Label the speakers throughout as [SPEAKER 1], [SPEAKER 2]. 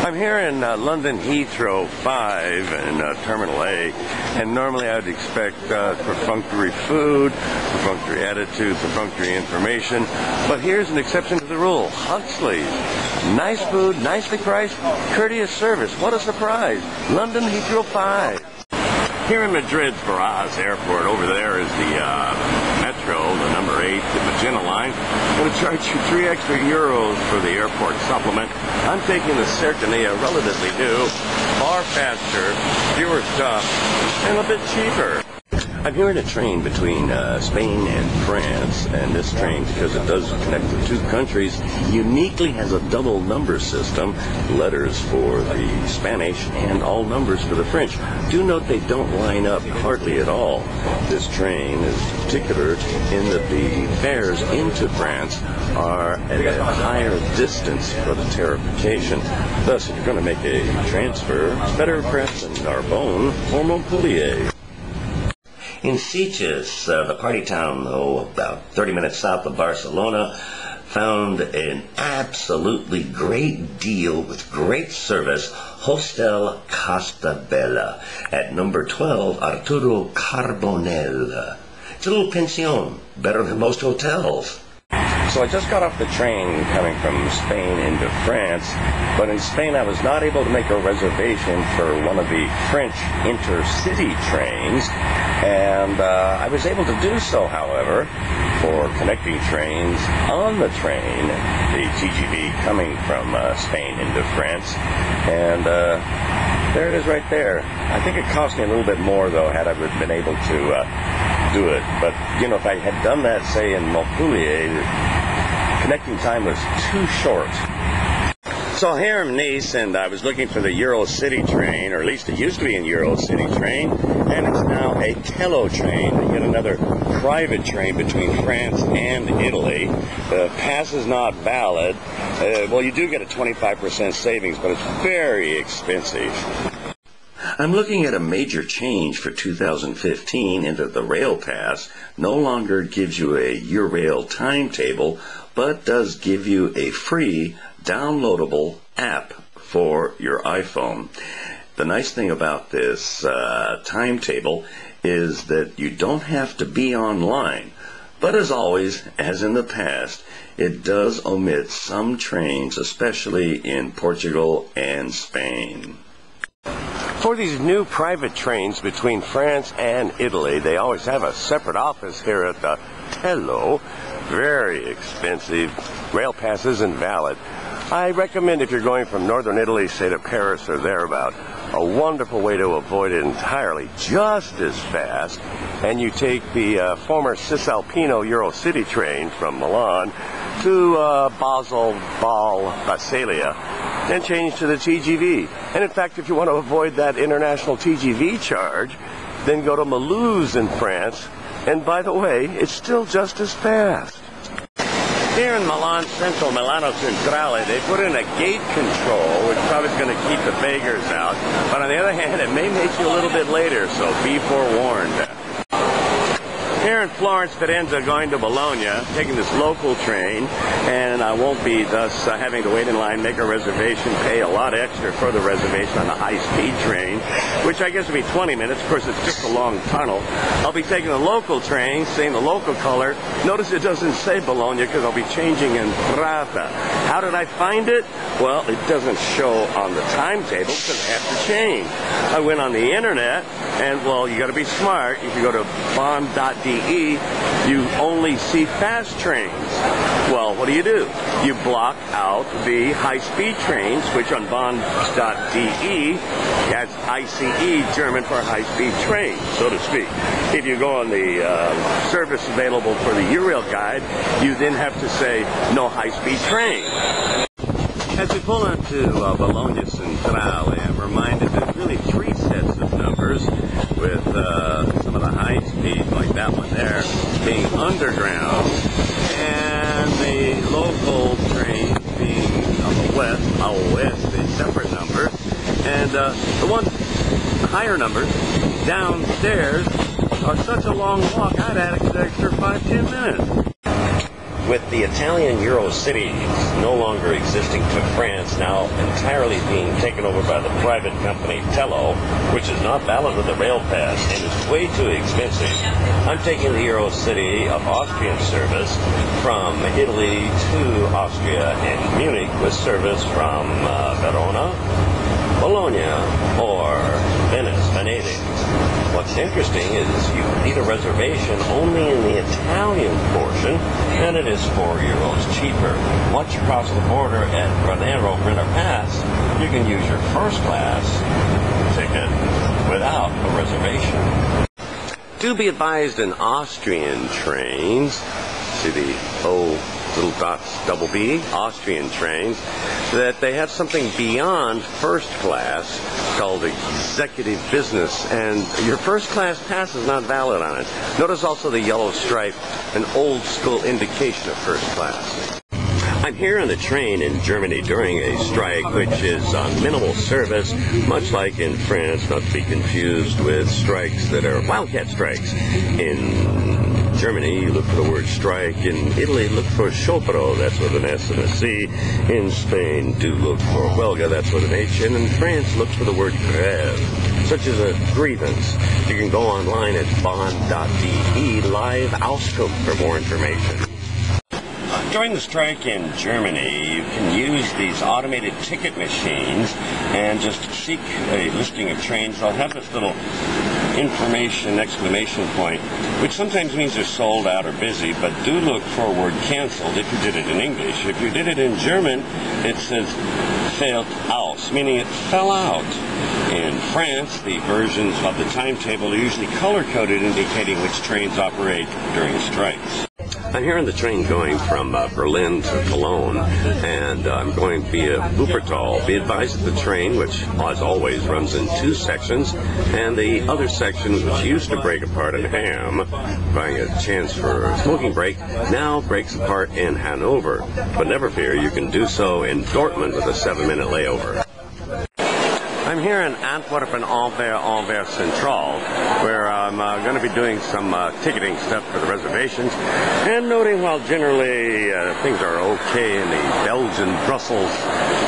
[SPEAKER 1] I'm here in London Heathrow 5 in Terminal A, and normally I would expect perfunctory food, perfunctory attitude, perfunctory information, but here's an exception to the rule. Huxley's. Nice food, nicely priced, courteous service. What a surprise. London Heathrow 5. Here in Madrid's Barajas Airport, over there is the Metro, the number 8, the Magenta line. I'm going to charge you 3 extra euros for the airport supplement. I'm taking the Cercanea, relatively new, far faster, fewer stops, and a bit cheaper. I'm here in a train between Spain and France, and this train, because it does connect the two countries, uniquely has a double number system, letters for the Spanish and all numbers for the French. Do note they don't line up hardly at all. This train is particular in that the fares into France are at a higher distance for the tarification. Thus, if you're going to make a transfer, it's better perhaps in Narbonne or Montpellier. In Sitges, the party town, about 30 minutes south of Barcelona, found an absolutely great deal with great service, Hostel Costa Bella, at number 12, Arturo Carbonell. It's a little pension, better than most hotels. So I just got off the train coming from Spain into France, but in Spain I was not able to make a reservation for one of the French intercity trains, and I was able to do so, however, for connecting trains on the train, the TGV coming from Spain into France, and there it is right there. I think it cost me a little bit more, though, had I been able to do it. But, you know, if I had done that, say, in Montpellier, connecting time was too short. So here in Nice, and I was looking for the Eurocity train, or at least it used to be an Eurocity train, and it's now a Tello train, yet another private train between France and Italy. The pass is not valid. Well, you do get a 25% savings, but it's very expensive. I'm looking at a major change for 2015 in that the Rail Pass no longer gives you a Eurail timetable, but does give you a free downloadable app for your iPhone. The nice thing about this timetable is that you don't have to be online, but as always, as in the past, it does omit some trains, especially in Portugal and Spain. For these new private trains between France and Italy, they always have a separate office here at the Tello. Very expensive. Rail pass isn't valid. I recommend if you're going from northern Italy, say to Paris or thereabout, a wonderful way to avoid it entirely, just as fast, and you take the former Cisalpino Eurocity train from Milan to Basel, Bâle, Basilea, and change to the TGV. And in fact, if you want to avoid that international TGV charge, then go to Mulhouse in France, and by the way, it's still just as fast. Here in Milan Central, Milano Centrale, they put in a gate control, which probably is going to keep the beggars out. But on the other hand, it may make you a little bit later, so be forewarned. Here in Florence, Firenze, going to Bologna, taking this local train, and I won't be thus having to wait in line, make a reservation, pay a lot extra for the reservation on the high-speed train, which I guess will be 20 minutes. Of course, it's just a long tunnel. I'll be taking the local train, seeing the local color. Notice it doesn't say Bologna because I'll be changing in Prata. How did I find it? Well, it doesn't show on the timetable because I have to change. I went on the internet, and, well, you got to be smart. If you go to bond.de, you only see fast trains. Well, what do? You block out the high-speed trains, which on bond.de has ICE, German for high-speed train, so to speak. If you go on the service available for the Eurail guide, you then have to say no high-speed train. As we pull into Bologna Centrale, I'm reminded there's really 3 sets of numbers, with some of the high speed, like that one there, being underground, and the local train being on the west, a separate number, and the ones higher numbers downstairs are such a long walk, I'd add an extra 5-10 minutes.
[SPEAKER 2] With the Italian Euro cities no longer existing to France, now entirely being taken over by the private company Tello, which is not valid with a rail pass and is way too expensive, I'm taking the Euro city of Austrian service from Italy to Austria and Munich with service from Verona, Bologna, or Venice, Venedig. What's interesting is you need a reservation only in the Italian portion, and it is €4 cheaper. Once you cross the border at Granero Brenner Pass, you can use your first class ticket without a reservation.
[SPEAKER 1] Do be advised in Austrian trains, see the O little dots, double B, Austrian trains, that they have something beyond first class called executive business, and your first class pass is not valid on it. Notice also the yellow stripe, an old school indication of first class. I'm here on the train in Germany during a strike which is on minimal service, much like in France, not to be confused with strikes that are wildcat strikes. In Germany, you look for the word strike. In Italy, look for sciopero, that's with an S and a C. In Spain, do look for huelga, that's with an H. And in France, look for the word grève, such as a grievance. You can go online at bond.de live Auskunft for more information. During the strike in Germany, you can use these automated ticket machines and just seek a listing of trains. They'll have this little information exclamation point, which sometimes means they're sold out or busy, but do look for a word canceled if you did it in English. If you did it in German, it says fällt aus, meaning it fell out. In France, the versions of the timetable are usually color-coded, indicating which trains operate during strikes. I'm here on the train going from Berlin to Cologne, and I'm going via Wuppertal. Be advised that the train, which as always runs in two sections, and the other section, which used to break apart in Ham, buying a chance for a smoking break, now breaks apart in Hanover. But never fear, you can do so in Dortmund with a 7-minute layover. I'm here in Antwerp and Anvers Central, where I'm going to be doing some ticketing stuff for the reservations, and noting while generally things are okay in the Belgian Brussels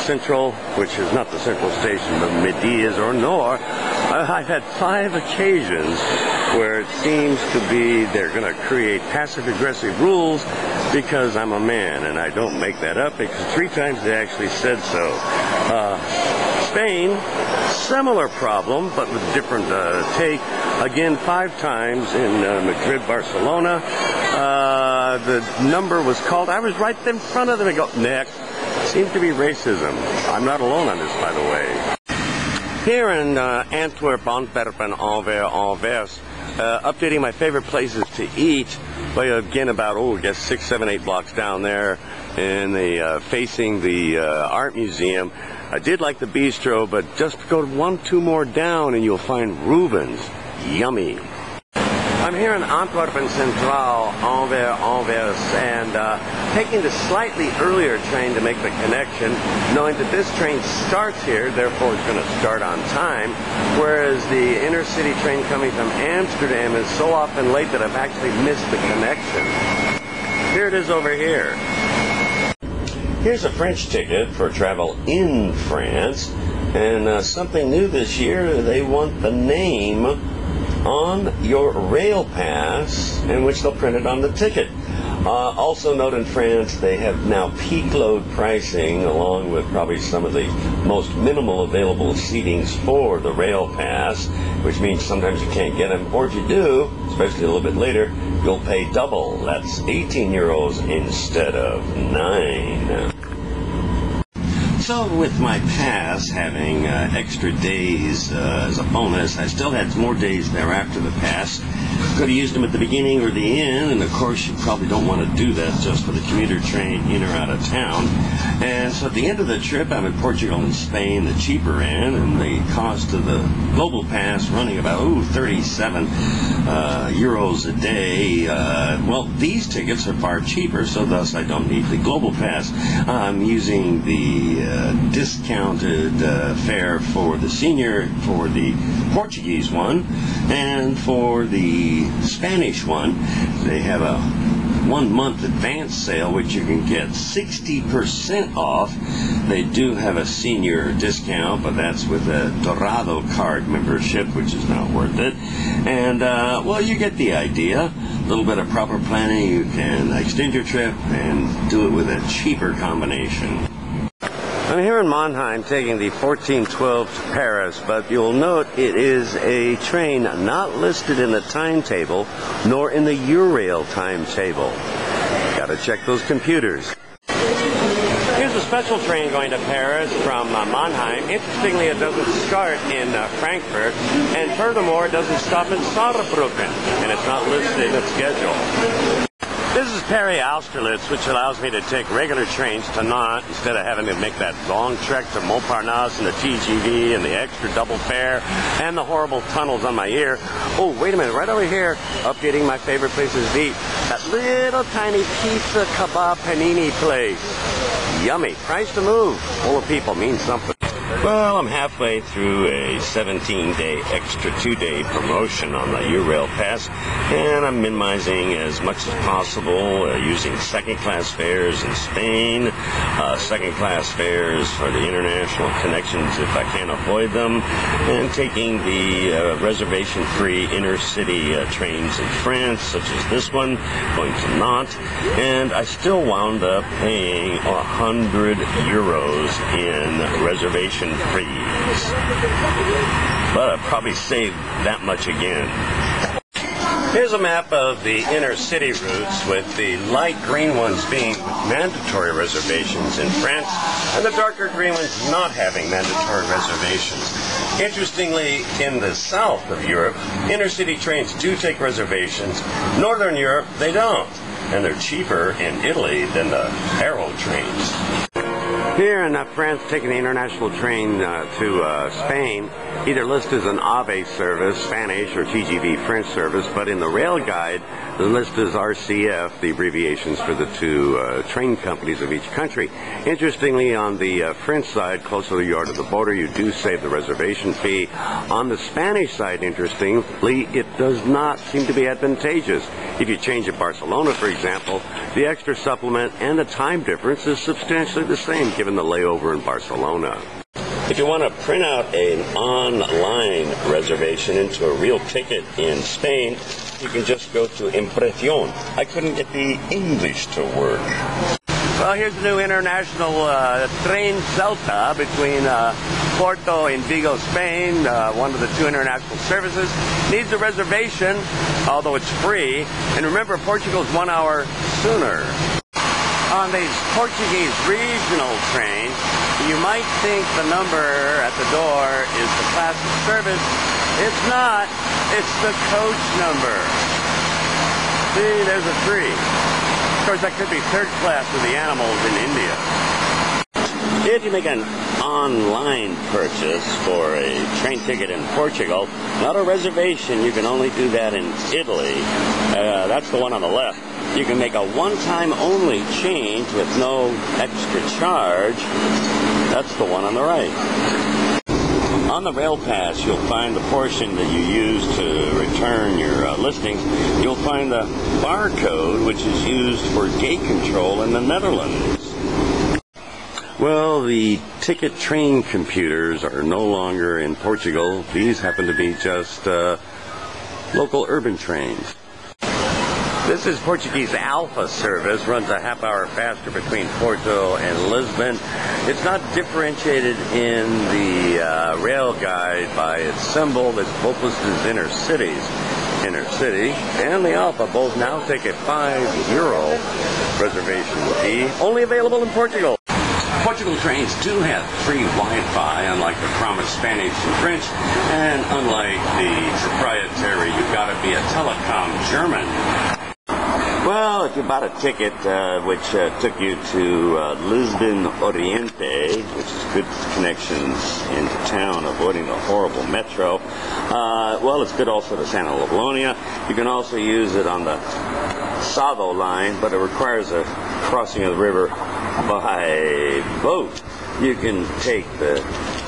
[SPEAKER 1] Central, which is not the central station, but Midi is, or Nord, I've had 5 occasions where it seems to be they're going to create passive-aggressive rules because I'm a man, and I don't make that up, because 3 times they actually said so. Spain, similar problem, but with a different take. Again, 5 times in Madrid, Barcelona. The number was called. I was right in front of them. I go, next. Seems to be racism. I'm not alone on this, by the way. Here in Antwerp, Antwerp and Anvers, updating my favorite places to eat. But again, about, I guess 6, 7, 8 blocks down there in the facing the art museum. I did like the bistro, but just go 1, 2 more down and you'll find Reuben's. Yummy. I'm here in Antwerp Central, Anvers, and taking the slightly earlier train to make the connection, knowing that this train starts here, therefore it's going to start on time, whereas the intercity train coming from Amsterdam is so often late that I've actually missed the connection. Here it is over here. Here's a French ticket for travel in France, and something new this year, they want the name on your rail pass, in which they'll print it on the ticket. Also note in France, they have now peak load pricing, along with probably some of the most minimal available seatings for the rail pass, which means sometimes you can't get them, or if you do, especially a little bit later, you'll pay double. That's €18 instead of 9. So with my pass having extra days as a bonus, I still had more days thereafter the pass. Could have used them at the beginning or the end, and of course you probably don't want to do that just for the commuter train in or out of town. And so at the end of the trip, I'm in Portugal and Spain, the cheaper end, and the cost of the global pass running about 37 euros a day. Well, these tickets are far cheaper, so thus I don't need the global pass. I'm using the discounted fare for the senior, for the Portuguese one, and for the Spanish one. They have a
[SPEAKER 2] 1-month advance sale, which you can get 60% off. They do have a senior discount, but that's with a Dorado card membership, which is not worth it. And, well, you get the idea. A little bit of proper planning, you can extend your trip and do it with a cheaper combination. I'm here in Mannheim taking the 1412 to Paris, but you'll note it is a train not listed in the timetable nor in the Eurail timetable. Gotta check those computers. Here's a special train going to Paris from Mannheim. Interestingly, it doesn't start in Frankfurt, and furthermore, it doesn't stop in Saarbrücken, and it's not listed in the schedule. This is Paris-Austerlitz, which allows me to take regular trains to Nantes instead of having to make that long trek to Montparnasse and the TGV and the extra double fare and the horrible tunnels on my ear. Oh, wait a minute, right over here, updating my favorite places to eat. That little tiny pizza kebab panini place. Yummy. Price to move. Full of people means something. Well, I'm halfway through a 17-day extra 2-day promotion on the Eurail Pass, and I'm minimizing as much as possible using second-class fares in Spain, second-class fares for the international connections if I can avoid them, and taking the reservation-free inner-city trains in France, such as this one, going to Nantes, and I still wound up paying 100 euros in reservation fees. But I'll probably save that much again. Here's a map of the inner city routes, with the light green ones being mandatory reservations in France and the darker green ones not having mandatory reservations. Interestingly, in the south of Europe, inner city trains do take reservations. Northern Europe, they don't. And they're cheaper in Italy than the Aero trains. Here in France, taking the international train to Spain, either listed as an AVE service, Spanish, or TGV French service, but in the rail guide, the list is RCF, the abbreviations for the two train companies of each country. Interestingly, on the French side, closer you are to the border, you do save the reservation fee. On the Spanish side, interestingly, it does not seem to be advantageous. If you change at Barcelona, for example, the extra supplement and the time difference is substantially the same given the layover in Barcelona. If you want to print out an online reservation into a real ticket in Spain, you can just go to Impresión. I couldn't get the English to work. Well, here's the new international train Celta between Porto and Vigo, Spain, one of the two international services. Needs a reservation, although it's free. And remember, Portugal's 1 hour sooner. On these Portuguese regional trains, you might think the number at the door is the classic service. It's not. It's the coach number. See, there's a 3. Of course, that could be third class with the animals in India. If you make an online purchase for a train ticket in Portugal, not a reservation, you can only do that in Italy. That's the one on the left. You can make a one-time only change with no extra charge. That's the one on the right. On the rail pass, you'll find the portion that you use to return your listings. You'll find the barcode, which is used for gate control in the Netherlands. Well, the ticket train computers are no longer in Portugal. These happen to be just local urban trains. This is Portuguese Alfa service, runs a half hour faster between Porto and Lisbon. It's not differentiated in the rail guide by its symbol. It's both listed as inner cities. Inner city and the Alfa both now take a €5 reservation fee, only available in Portugal. Portugal trains do have free Wi-Fi, unlike the promised Spanish and French, and unlike the proprietary, you've got to be a telecom German. Well, if you bought a ticket which took you to Lisbon Oriente, which is good connections into town, avoiding the horrible metro, well, it's good also to Santa Apollonia. You can also use it on the Savo line, but it requires a crossing of the river by boat. You can take the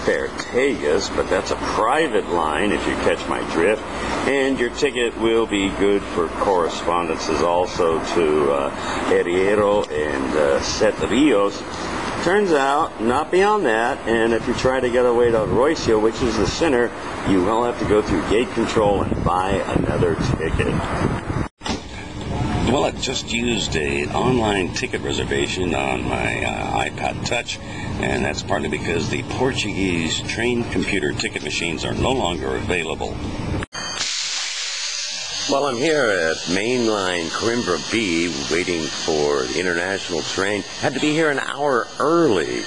[SPEAKER 2] Perpignan, but that's a private line if you catch my drift, and your ticket will be good for correspondences also to Hierro and Sete Rios. Turns out, not beyond that, and if you try to get away to Rocio, which is the center, you will have to go through gate control and buy another ticket. Well, I just used an online ticket reservation on my iPod Touch, and that's partly because the Portuguese train computer ticket machines are no longer available. Well, I'm here at mainline Coimbra B waiting for the international train. Had to be here an hour early